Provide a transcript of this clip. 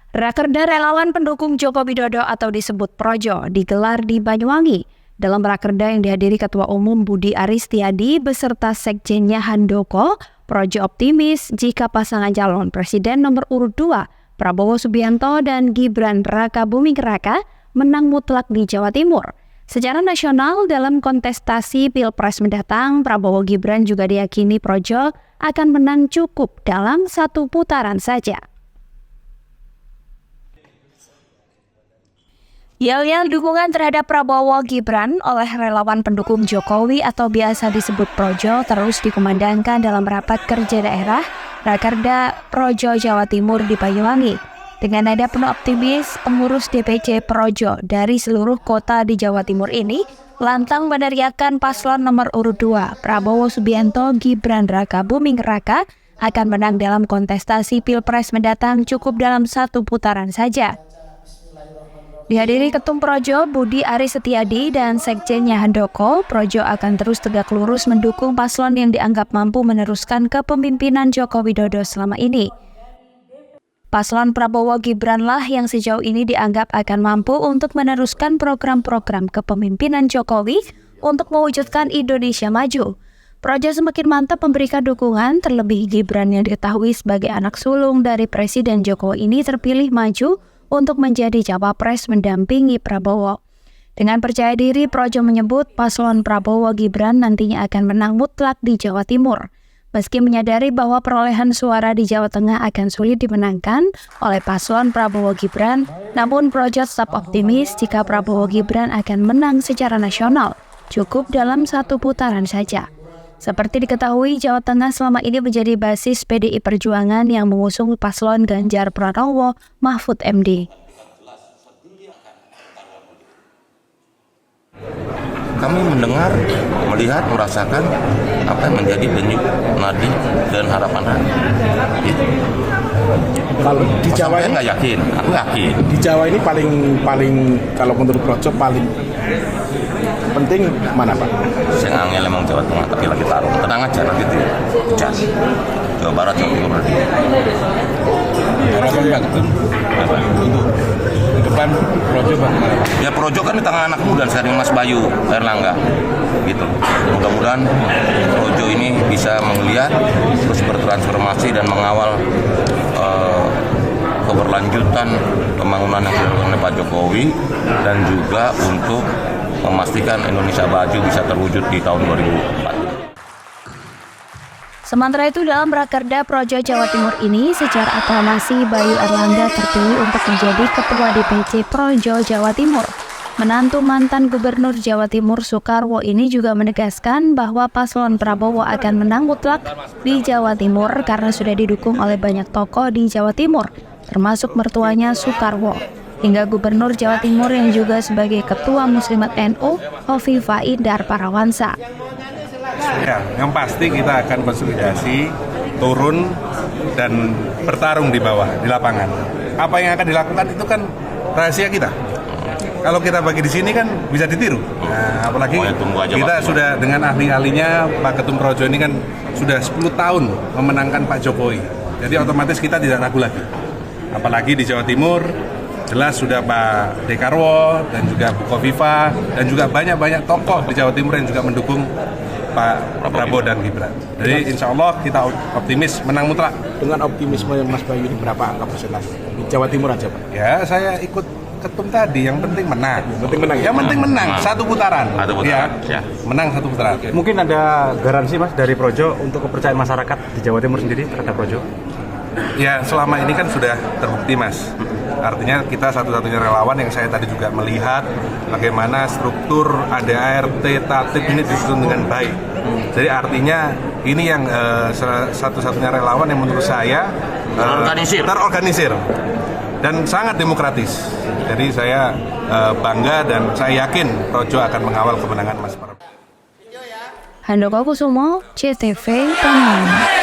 Rakerda relawan pendukung Joko Widodo atau disebut Projo digelar di Banyuwangi. Dalam rakerda yang dihadiri Ketua Umum Budi Aristiadi beserta Sekjennya Handoko, Projo optimis jika pasangan calon Presiden nomor urut 2, Prabowo Subianto dan Gibran Rakabuming Raka menang mutlak di Jawa Timur. Secara nasional dalam kontestasi Pilpres mendatang, Prabowo Gibran juga diyakini Projo akan menang cukup dalam satu putaran saja. Yel-yel dukungan terhadap Prabowo Gibran oleh relawan pendukung Jokowi atau biasa disebut Projo terus dikumandangkan dalam rapat kerja daerah Rakerda Projo Jawa Timur di Banyuwangi. Dengan nada penuh optimis, pengurus DPC Projo dari seluruh kota di Jawa Timur ini lantang meneriakkan paslon nomor urut 2, Prabowo Subianto Gibran Rakabuming Raka akan menang dalam kontestasi Pilpres mendatang cukup dalam satu putaran saja. Dihadiri Ketum Projo Budi Aristiadi dan Sekjennya Handoko, Projo akan terus tegak lurus mendukung paslon yang dianggap mampu meneruskan kepemimpinan Joko Widodo selama ini. Paslon Prabowo Gibranlah yang sejauh ini dianggap akan mampu untuk meneruskan program-program kepemimpinan Jokowi untuk mewujudkan Indonesia maju. Projo semakin mantap memberikan dukungan, terlebih Gibran yang diketahui sebagai anak sulung dari Presiden Jokowi ini terpilih maju untuk menjadi cawapres mendampingi Prabowo. Dengan percaya diri, Projo menyebut paslon Prabowo Gibran nantinya akan menang mutlak di Jawa Timur. Meski menyadari bahwa perolehan suara di Jawa Tengah akan sulit dimenangkan oleh paslon Prabowo Gibran, namun Projo tetap optimis jika Prabowo Gibran akan menang secara nasional, cukup dalam satu putaran saja. Seperti diketahui, Jawa Tengah selama ini menjadi basis PDI Perjuangan yang mengusung paslon Ganjar Pranowo Mahfud MD. Kami mendengar, melihat, merasakan apa yang menjadi denyut nadi dan harapan hati. Gitu. Kalau di Jawa ini nggak yakin, aku yakin. Di Jawa ini paling kalau menurut Projo paling penting mana Pak? Saya angel emang Jawa Tengah, tapi lagi taruh. Tenang aja nanti itu hujan. Jawa Barat, Jawa Timur berarti. Harapan Pak Ketum untuk depan Projo bagaimana? Ya Projo kan di tangan anak muda sekarang Mas Bayu Erlangga, gitu. Mudah-mudahan Projo ini bisa melihat terus bertransformasi dan mengawal keberlanjutan pembangunan yang dilakukan oleh Pak Jokowi dan juga untuk memastikan Indonesia maju bisa terwujud di tahun 2004. Sementara itu dalam Rakerda Projo Jawa Timur ini secara aklamasi Bayu Erlangga terpilih untuk menjadi Ketua DPC Projo Jawa Timur. Menantu mantan Gubernur Jawa Timur Soekarwo ini juga menegaskan bahwa paslon Prabowo akan menang mutlak di Jawa Timur karena sudah didukung oleh banyak tokoh di Jawa Timur, termasuk mertuanya Soekarwo, hingga Gubernur Jawa Timur yang juga sebagai Ketua Muslimat NU Hovifah Indar Parawansa. Ya, yang pasti kita akan konsolidasi, turun dan bertarung di bawah, di lapangan. Apa yang akan dilakukan itu kan rahasia kita. Kalau kita bagi di sini kan bisa ditiru. Nah, apalagi kita sudah dengan ahli-ahlinya Pak Ketum Projo ini kan sudah 10 tahun memenangkan Pak Jokowi. Jadi otomatis kita tidak ragu lagi. Apalagi di Jawa Timur jelas sudah Pak Dekarwo dan juga Bu Kofifa dan juga banyak tokoh di Jawa Timur yang juga mendukung Pak Prabowo dan Gibran. Jadi insya Allah kita optimis menang mutlak. Dengan optimisme Mas Bayu ini berapa angka persentase? Di Jawa Timur aja Pak? Ya saya ikut ketum tadi, yang penting menang. Yang penting menang, satu putaran. Ya. Menang satu putaran. Mungkin ada garansi Mas dari Projo untuk kepercayaan masyarakat di Jawa Timur sendiri terhadap Projo? Ya selama ini kan sudah terbukti Mas. Artinya kita satu-satunya relawan yang saya tadi juga melihat bagaimana struktur ADART, Tatip ini disusun dengan baik. Jadi artinya ini yang satu-satunya relawan yang menurut saya terorganisir dan sangat demokratis. Jadi saya bangga dan saya yakin Projo akan mengawal kemenangan Mas Prabowo. Handoko Kusumo, CTV, Banyuwangi.